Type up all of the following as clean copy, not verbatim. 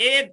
1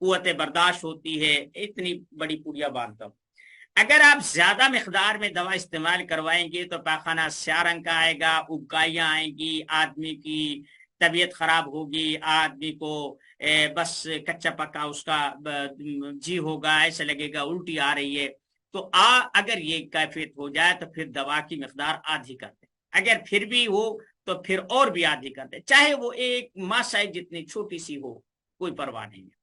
قوت برداشت ہوتی ہے، اتنی بڑی پوڑیاں باندھتا ہوں۔ اگر آپ زیادہ مقدار میں دوا استعمال کروائیں گے تو پاخانہ سیاہ رنگ کا آئے گا، ابکائیاں آئیں گی، آدمی کی طبیعت خراب ہوگی، آدمی کو بس کچا پکا اس کا جی ہوگا، ایسا لگے گا الٹی آ رہی ہے۔ تو اگر یہ کیفیت ہو جائے تو پھر دوا کی مقدار آدھی کر دیں، اگر پھر بھی ہو تو پھر اور بھی آدھی کر دیں، چاہے وہ ایک ماسائز جتنی چھوٹی سی ہو، کوئی پرواہ نہیں ہے۔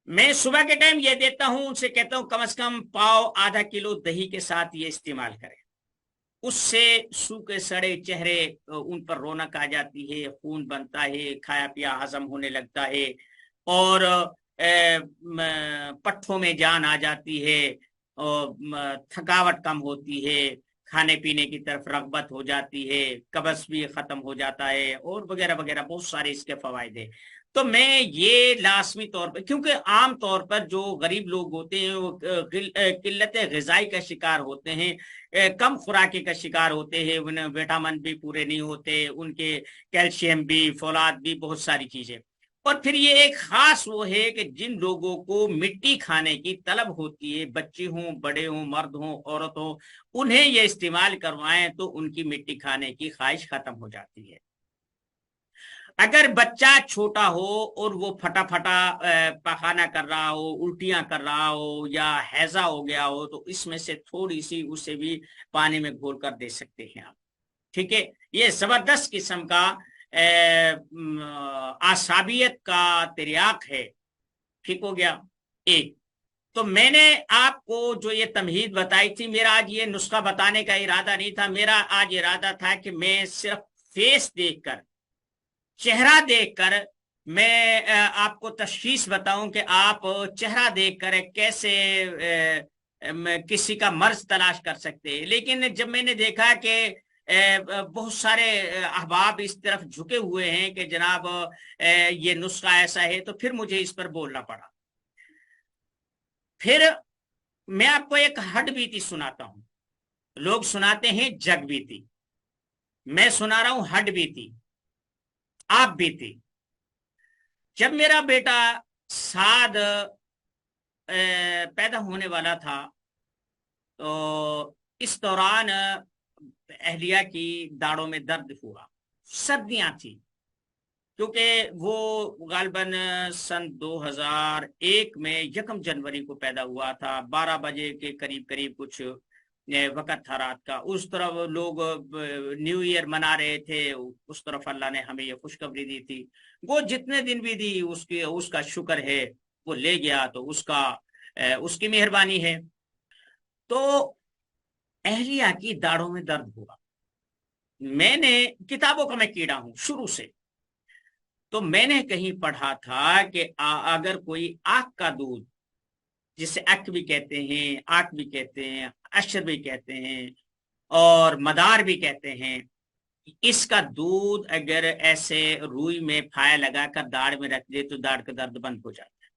میں صبح کے ٹائم یہ دیتا ہوں، ان سے کہتا ہوں کم از کم پاؤ آدھا کلو دہی کے ساتھ یہ استعمال کریں، اس سے سوکھے سڑے چہرے ان پر رونق آ جاتی ہے، خون بنتا ہے، کھایا پیا ہضم ہونے لگتا ہے، اور پٹھوں میں جان آ جاتی ہے، اور تھکاوٹ کم ہوتی ہے، کھانے پینے کی طرف رغبت ہو جاتی ہے، قبض بھی ختم ہو جاتا ہے، اور وغیرہ وغیرہ بہت سارے اس کے فوائد ہیں۔ تو میں یہ لازمی طور پر، کیونکہ عام طور پر جو غریب لوگ ہوتے ہیں وہ قلت غذائی کا شکار ہوتے ہیں، کم خوراکی کا شکار ہوتے ہیں، انہیں وٹامن بھی پورے نہیں ہوتے، ان کے کیلشیم بھی، فولاد بھی، بہت ساری چیزیں۔ اور پھر یہ ایک خاص وہ ہے کہ جن لوگوں کو مٹی کھانے کی طلب ہوتی ہے، بچے ہوں، بڑے ہوں، مرد ہوں، عورت ہوں، انہیں یہ استعمال کروائیں تو ان کی مٹی کھانے کی خواہش ختم ہو جاتی ہے۔ اگر بچہ چھوٹا ہو اور وہ پھٹا پھٹا پخانہ کر رہا ہو، الٹیاں کر رہا ہو، یا ہیضہ ہو گیا ہو، تو اس میں سے تھوڑی سی اسے بھی پانی میں گھول کر دے سکتے ہیں آپ، ٹھیک ہے۔ یہ زبردست قسم کا اعصابیت کا تریاق ہے، ٹھیک ہو گیا ایک۔ تو میں نے آپ کو جو یہ تمہید بتائی تھی، میرا آج یہ نسخہ بتانے کا ارادہ نہیں تھا، میرا آج ارادہ تھا کہ میں صرف فیس دیکھ کر، چہرہ دیکھ کر میں آپ کو تشخیص بتاؤں کہ آپ چہرہ دیکھ کر کیسے کسی کا مرض تلاش کر سکتے ہیں۔ لیکن جب میں نے دیکھا کہ بہت سارے احباب اس طرف جھکے ہوئے ہیں کہ جناب یہ نسخہ ایسا ہے، تو پھر مجھے اس پر بولنا پڑا۔ پھر میں آپ کو ایک ہڈ بیتی سناتا ہوں، لوگ سناتے ہیں جگ بیتی، میں سنا رہا ہوں ہڈ بیتی، آپ بیتی۔ جب میرا بیٹا سعد پیدا ہونے والا تھا تو اس دوران اہلیہ کی داڑوں میں درد ہوا، سردیاں تھی، کیونکہ وہ غالباً سن 2001 میں 1 جنوری کو پیدا ہوا تھا، 12 بجے کے قریب قریب کچھ وقت تھا رات کا، اس طرف لوگ نیو ایئر منا رہے تھے، اس طرف اللہ نے ہمیں یہ خوشخبری دی تھی۔ وہ جتنے دن بھی دی اس کا شکر ہے، وہ لے گیا تو اس کی مہربانی ہے۔ تو اہلیہ کی داڑوں میں درد ہوا، میں نے کتابوں کا میں کیڑا ہوں شروع سے، تو میں نے کہیں پڑھا تھا کہ اگر کوئی آنکھ کا دودھ، جسے اک بھی کہتے ہیں، آنکھ بھی کہتے ہیں، اشر بھی کہتے ہیں، اور مدار بھی کہتے ہیں، اس کا دودھ اگر ایسے روئی میں پھایا لگا کر داڑھ میں رکھ دے تو داڑھ کا درد بند ہو جاتا ہے۔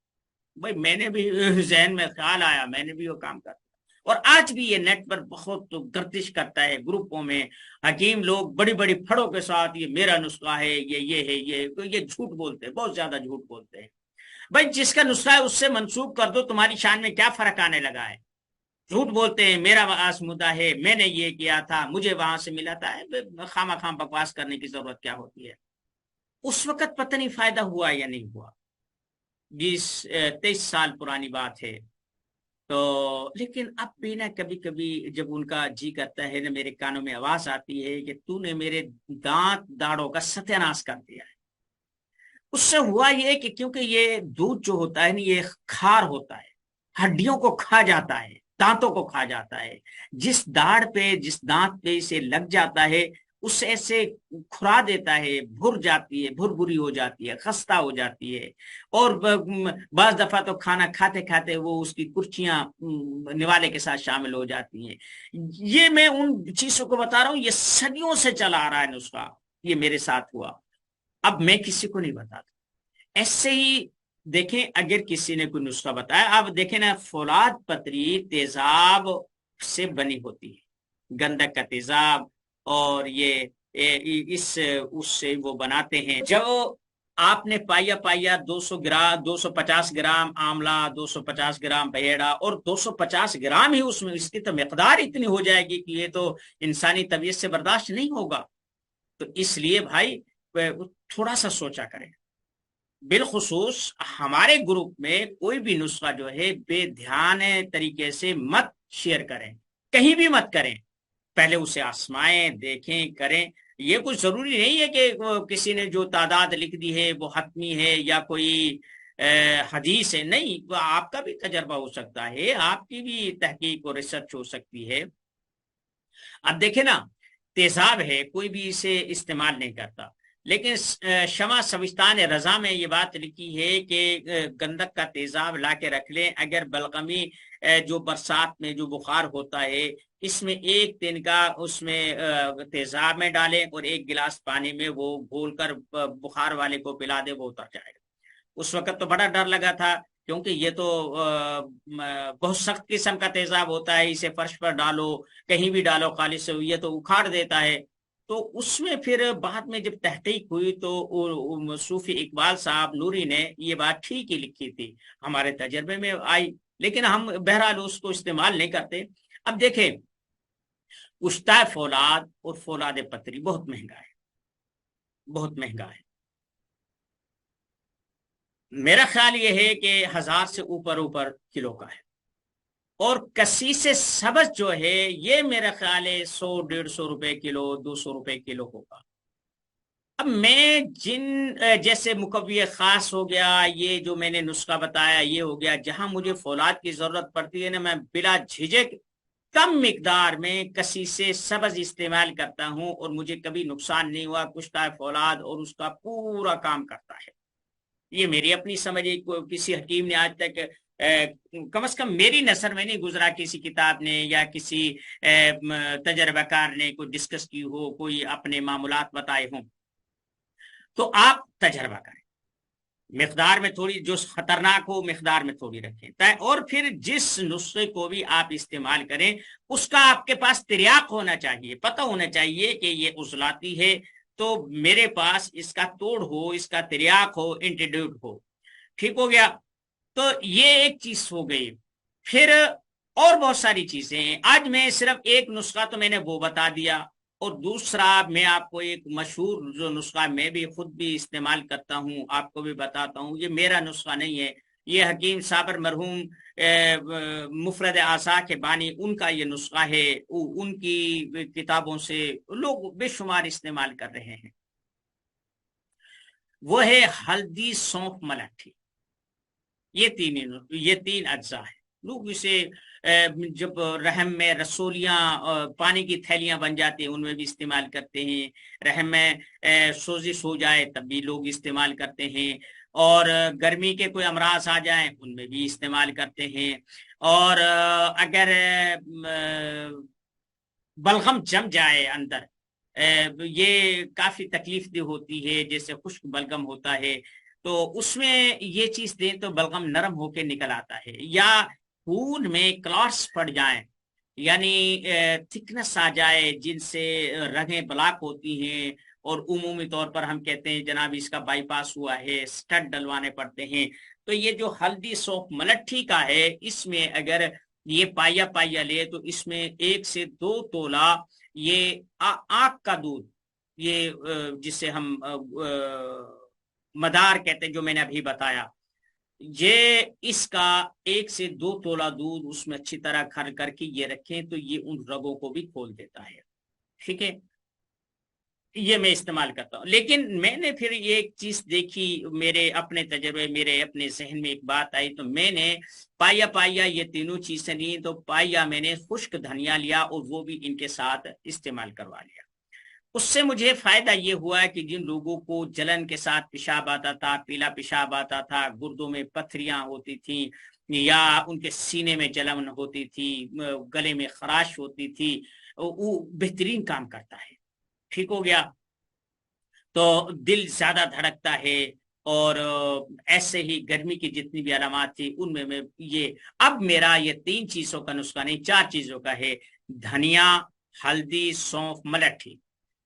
بھائی میں نے بھی ذہن میں خیال آیا، میں نے بھی وہ کام کرتا، اور آج بھی یہ نیٹ پر بہت گردش کرتا ہے گروپوں میں، حکیم لوگ بڑی بڑی پھڑوں کے ساتھ یہ میرا نسخہ ہے، یہ ہے، یہ جھوٹ بولتے ہیں، بہت زیادہ جھوٹ بولتے ہیں۔ بھائی جس کا نسخہ ہے اس سے منسوب کر دو، تمہاری شان میں کیا فرق آنے لگا ہے؟ جھوٹ بولتے ہیں، میرا آزمودہ ہے، میں نے یہ کیا تھا، مجھے وہاں سے ملا تھا، خامہ خام بکواس کرنے کی ضرورت کیا ہوتی ہے؟ اس وقت پتہ نہیں فائدہ ہوا یا نہیں ہوا، 23 سال پرانی بات ہے۔ تو لیکن اب بھی نا کبھی کبھی جب ان کا جی کرتا ہے نا، میرے کانوں میں آواز آتی ہے کہ تو نے میرے دانت داڑوں کا ستیہ ناش کر دیا ہے۔ اس سے ہوا یہ کہ کیونکہ یہ دودھ جو ہوتا ہے نا، یہ کھار ہوتا ہے، ہڈیوں کو کھا جاتا ہے، دانتوں کو کھا جاتا ہے، جس داڑھ پہ، جس دانت پہ اسے لگ جاتا ہے، اس سے ایسے کھرا دیتا ہے، بھر جاتی ہے، بھر بھری ہو جاتی ہے، خستہ ہو جاتی ہے، اور بعض دفعہ تو کھانا کھاتے کھاتے وہ اس کی کرچیاں نوالے کے ساتھ شامل ہو جاتی ہیں۔ یہ میں ان چیزوں کو بتا رہا ہوں، یہ صدیوں سے چلا آ رہا ہے نسخہ، یہ میرے ساتھ ہوا، اب میں کسی کو نہیں بتاتا۔ ایسے ہی دیکھیں، اگر کسی نے کوئی نسخہ بتایا، آپ دیکھیں نا، فولاد پتری تیزاب سے بنی ہوتی ہے، گندک کا تیزاب، اور یہ اس سے وہ بناتے ہیں۔ جو آپ نے پائیا پائیا 200 گرام 250 گرام آملہ، 250 گرام بھیڑا، اور 250 گرام ہی اس میں اس کی تو مقدار اتنی ہو جائے گی کہ یہ تو انسانی طبیعت سے برداشت نہیں ہوگا۔ تو اس لیے بھائی تھوڑا سا سوچا کریں۔ بالخصوص ہمارے گروپ میں کوئی بھی نسخہ جو ہے بے دھیان طریقے سے مت شیئر کریں، کہیں بھی مت کریں، پہلے اسے آزمائیں، دیکھیں، کریں۔ یہ کچھ ضروری نہیں ہے کہ کسی نے جو تعداد لکھ دی ہے وہ حتمی ہے یا کوئی حدیث ہے، نہیں، وہ آپ کا بھی تجربہ ہو سکتا ہے، آپ کی بھی تحقیق اور ریسرچ ہو سکتی ہے۔ اب دیکھیں نا، تیزاب ہے، کوئی بھی اسے استعمال نہیں کرتا، لیکن شمع سوستان رضا میں یہ بات لکھی ہے کہ گندک کا تیزاب لا کے رکھ لیں، اگر بلغمی جو برسات میں جو بخار ہوتا ہے، اس میں 1 دن کا اس میں تیزاب میں ڈالیں اور 1 گلاس پانی میں وہ گھول کر بخار والے کو پلا دے، وہ اتر جائے گا۔ اس وقت تو بڑا ڈر لگا تھا، کیونکہ یہ تو بہت سخت قسم کا تیزاب ہوتا ہے، اسے فرش پر ڈالو، کہیں بھی ڈالو، خالص سے یہ تو اکھاڑ دیتا ہے۔ تو اس میں پھر بعد میں جب تحقیق ہوئی تو صوفی اقبال صاحب نوری نے یہ بات ٹھیک ہی لکھی تھی، ہمارے تجربے میں آئی، لیکن ہم بہرحال اس کو استعمال نہیں کرتے۔ اب دیکھیں، اشتہ فولاد اور فولاد پتری بہت مہنگا ہے، بہت مہنگا ہے۔ میرا خیال یہ ہے کہ 1000 سے اوپر کلو کا ہے، اور کسیس سبز جو ہے یہ میرا خیال ہے 100 150 روپے کلو، 200 روپے کلو ہوگا۔ اب میں جن جیسے مقوی خاص ہو گیا، یہ جو میں نے نسخہ بتایا یہ ہو گیا، جہاں مجھے فولاد کی ضرورت پڑتی ہے نا، میں بلا جھجک کم مقدار میں کسیس سبز استعمال کرتا ہوں، اور مجھے کبھی نقصان نہیں ہوا۔ کشتہ فولاد اور اس کا پورا کام کرتا ہے، یہ میری اپنی سمجھ ہے۔ کسی حکیم نے آج تک کم از کم میری نظر میں نہیں گزرا کسی کتاب نے یا کسی تجربہ کار نے کوئی ڈسکس کی ہو، کوئی اپنے معمولات بتائے ہوں۔ تو آپ تجربہ کریں، مقدار میں تھوڑی، جو خطرناک ہو مقدار میں تھوڑی رکھیں، اور پھر جس نسخے کو بھی آپ استعمال کریں اس کا آپ کے پاس تریاق ہونا چاہیے، پتہ ہونا چاہیے کہ یہ عضلاتی ہے، تو میرے پاس اس کا توڑ ہو، اس کا تریاق ہو، انٹیڈیوٹ ہو۔ ٹھیک ہو گیا؟ تو یہ ایک چیز ہو گئی۔ پھر اور بہت ساری چیزیں ہیں، آج میں صرف ایک نسخہ تو میں نے وہ بتا دیا، اور دوسرا میں آپ کو ایک مشہور جو نسخہ میں بھی خود بھی استعمال کرتا ہوں آپ کو بھی بتاتا ہوں، یہ میرا نسخہ نہیں ہے، یہ حکیم صابر مرحوم مفرد اعضاء کے بانی ان کا یہ نسخہ ہے، ان کی کتابوں سے لوگ بے شمار استعمال کر رہے ہیں۔ وہ ہے ہلدی، سونف، ملٹھی، یہ تین اجزاء ہیں۔ لوگ اسے جب رحم میں رسولیاں پانی کی تھیلیاں بن جاتی ہیں ان میں بھی استعمال کرتے ہیں، رحم میں سوزش ہو جائے تب بھی لوگ استعمال کرتے ہیں، اور گرمی کے کوئی امراض آ جائیں ان میں بھی استعمال کرتے ہیں، اور اگر بلغم جم جائے اندر، یہ کافی تکلیف دہ ہوتی ہے، جیسے خشک بلغم ہوتا ہے، تو اس میں یہ چیز دیں تو بلغم نرم ہو کے نکل آتا ہے۔ یا خون میں کلاٹس پڑ جائیں، یعنی تھکنس آ جائے جن سے رگیں بلاک ہوتی ہیں، اور عمومی طور پر ہم کہتے ہیں جناب اس کا بائی پاس ہوا ہے، سٹڈ ڈلوانے پڑتے ہیں، تو یہ جو ہلدی، سونف، ملٹھی کا ہے، اس میں اگر یہ پائیا پائیا لے تو اس میں 1 سے 2 تولہ یہ آنکھ کا دودھ، یہ جسے ہم مدار کہتے ہیں جو میں نے ابھی بتایا، یہ اس کا 1 سے 2 تولہ دودھ اس میں اچھی طرح کھر کر کے یہ رکھیں تو یہ ان رگوں کو بھی کھول دیتا ہے۔ ٹھیک ہے، یہ میں استعمال کرتا ہوں۔ لیکن میں نے پھر ایک چیز دیکھی، میرے اپنے تجربے، میرے اپنے ذہن میں ایک بات آئی، تو میں نے پائیا پائیا یہ تینوں چیزیں لی، تو پائیا میں نے خشک دھنیا لیا اور وہ بھی ان کے ساتھ استعمال کروا لیا۔ اس سے مجھے فائدہ یہ ہوا کہ جن لوگوں کو جلن کے ساتھ پیشاب آتا تھا، پیلا پیشاب آتا تھا، گردوں میں پتھریاں ہوتی تھیں، یا ان کے سینے میں جلن ہوتی تھی، گلے میں خراش ہوتی تھی، وہ بہترین کام کرتا ہے۔ ٹھیک ہو گیا؟ تو دل زیادہ دھڑکتا ہے، اور ایسے ہی گرمی کی جتنی بھی علامات تھی ان میں یہ اب میرا یہ 3 چیزوں کا نسخہ نہیں، 4 چیزوں کا ہے: دھنیا، ہلدی، سونف، ملٹھی۔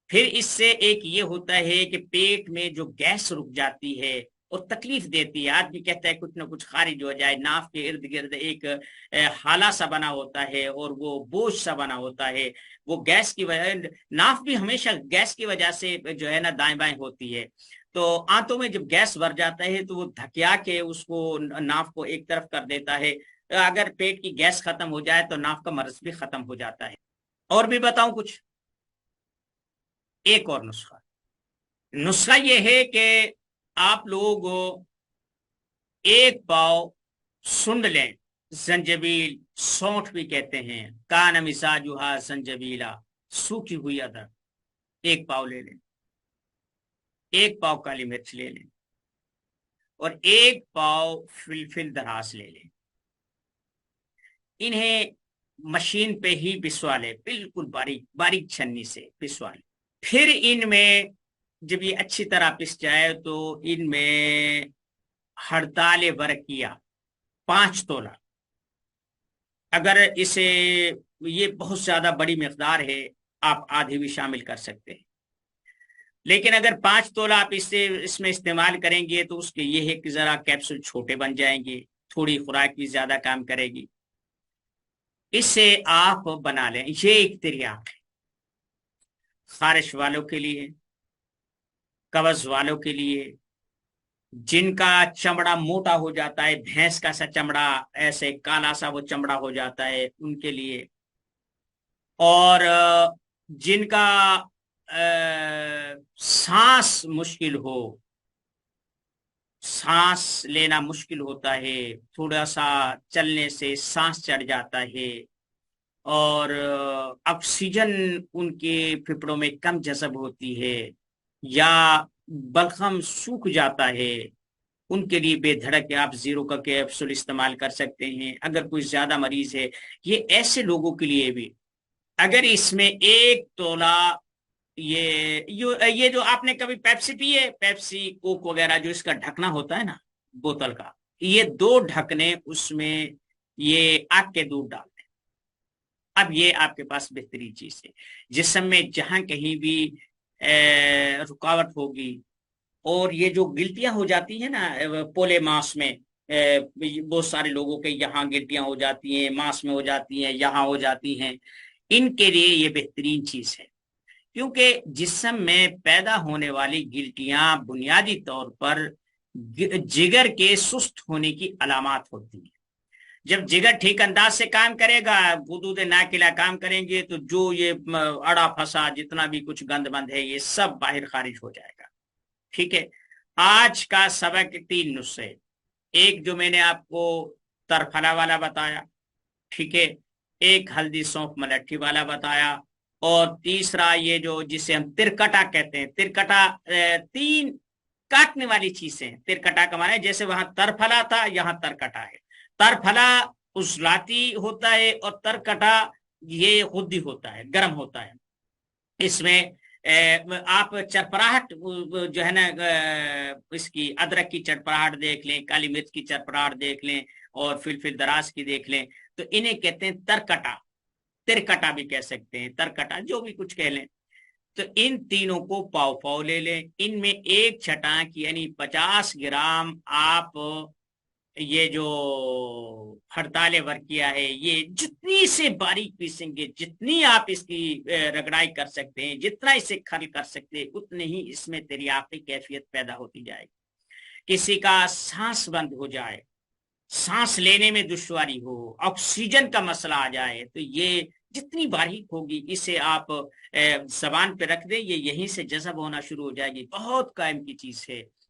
پھر اس سے ایک یہ ہوتا ہے کہ پیٹ میں جو گیس رک جاتی ہے اور تکلیف دیتی ہے، آدمی کہتا ہے کچھ نہ کچھ خارج ہو جائے، ناف کے ارد گرد ایک ہالہ سا بنا ہوتا ہے اور وہ بوجھ سا بنا ہوتا ہے، وہ گیس کی وجہ، ناف بھی ہمیشہ گیس کی وجہ سے جو ہے نا دائیں بائیں ہوتی ہے، تو آنتوں میں جب گیس بھر جاتا ہے تو وہ دھکیا کے اس کو ناف کو ایک طرف کر دیتا ہے، اگر پیٹ کی گیس ختم ہو جائے تو ناف کا مرض بھی ختم ہو جاتا ہے۔ اور بھی بتاؤں کچھ؟ ایک اور نسخہ یہ ہے کہ آپ لوگ ایک پاؤ سنڈ لیں، زنجبیل، سونٹ بھی کہتے ہیں، کان مزاجھا زنجبیلا، سوکھی ہوئی ادرک ایک پاؤ لے لیں، ایک پاؤ کالی مرچ لے لیں، اور ایک پاؤ فلفل دراس لے لیں، انہیں مشین پہ ہی پسوا لیں، بالکل باریک باریک چھنی سے پسوا لیں۔ پھر ان میں جب یہ اچھی طرح پس جائے تو ان میں ہڑتال برقیہ 5 تولہ، اگر اسے یہ بہت زیادہ بڑی مقدار ہے آپ آدھی بھی شامل کر سکتے ہیں، لیکن اگر 5 تولہ آپ اس میں استعمال کریں گے تو اس کے یہ ہے کہ ذرا کیپسول چھوٹے بن جائیں گے، تھوڑی خوراک بھی زیادہ کام کرے گی، اس سے آپ بنا لیں۔ یہ ایک تریاق ہے خارش والوں کے لیے، قبض والوں کے لیے، جن کا چمڑا موٹا ہو جاتا ہے، بھینس کا سا چمڑا ایسے کالا سا وہ چمڑا ہو جاتا ہے ان کے لیے، اور جن کا سانس مشکل ہو، سانس لینا مشکل ہوتا ہے، تھوڑا سا چلنے سے سانس چڑھ جاتا ہے، اور آکسیجن ان کے پھپھڑوں میں کم جذب ہوتی ہے، یا بلغم سوکھ جاتا ہے، ان کے لیے بے دھڑک آپ زیرو کا کیپسول استعمال کر سکتے ہیں۔ اگر کوئی زیادہ مریض ہے، یہ ایسے لوگوں کے لیے بھی اگر اس میں 1 تولہ یہ جو آپ نے کبھی پیپسی پی ہے، پیپسی کوک وغیرہ جو اس کا ڈھکنا ہوتا ہے نا بوتل کا، یہ 2 ڈھکنے اس میں یہ آگ کے دودھ ڈال دیں۔ اب یہ آپ کے پاس بہترین چیز ہے، جسم میں جہاں کہیں بھی رکاوٹ ہوگی، اور یہ جو گلٹیاں ہو جاتی ہیں نا پولے ماس میں، بہت سارے لوگوں کے یہاں گلٹیاں ہو جاتی ہیں، ماس میں ہو جاتی ہیں، یہاں ہو جاتی ہیں، ان کے لیے یہ بہترین چیز ہے، کیونکہ جسم میں پیدا ہونے والی گلٹیاں بنیادی طور پر جگر کے سست ہونے کی علامات ہوتی ہیں۔ جب جگر ٹھیک انداز سے کام کرے گا، غدود ناقلہ کام کریں گے، تو جو یہ اڑا پھنسا جتنا بھی کچھ گند بند ہے یہ سب باہر خارج ہو جائے گا۔ ٹھیک ہے، آج کا سبق 3 نسخے، ایک جو میں نے آپ کو ترفلا والا بتایا، ٹھیک ہے، ایک ہلدی سونف ملٹھی والا بتایا، اور تیسرا یہ جو جسے ہم ترکٹا کہتے ہیں، ترکٹا 3 کاٹنے والی چیزیں، ترکٹا کا معنی ہے جیسے وہاں ترفلا تھا یہاں ترکٹا ہے، ترفلا عضلاتی ہوتا ہے اور ترکٹا یہ غدی ہوتا ہے، گرم ہوتا ہے۔ اس میں آپ چرپراہٹ جو ہے نا اس کی ادرک کی چرپراہٹ دیکھ لیں، کالی مرچ کی چرپراہٹ دیکھ لیں، اور فلفل دراز کی دیکھ لیں، تو انہیں کہتے ہیں ترکٹا، ترکٹا بھی کہہ سکتے ہیں، ترکٹا جو بھی کچھ کہہ لیں۔ تو ان تینوں کو پاؤ پاؤ لے لیں، ان میں 1 چھٹانک یعنی 50 گرام آپ یہ جو ہڑتال ورقیہ ہے یہ جتنی سے باریک پیسیں گے، جتنی آپ اس کی رگڑائی کر سکتے ہیں، جتنا اسے کھل کر سکتے ہیں، اتنے ہی اس میں تریاقی کیفیت پیدا ہوتی جائے گی۔ کسی کا سانس بند ہو جائے، سانس لینے میں دشواری ہو، آکسیجن کا مسئلہ آ جائے، تو یہ جتنی باریک ہوگی اسے آپ زبان پہ رکھ دیں، یہ یہیں سے جذب ہونا شروع ہو جائے گی، بہت قائم کی چیز ہے۔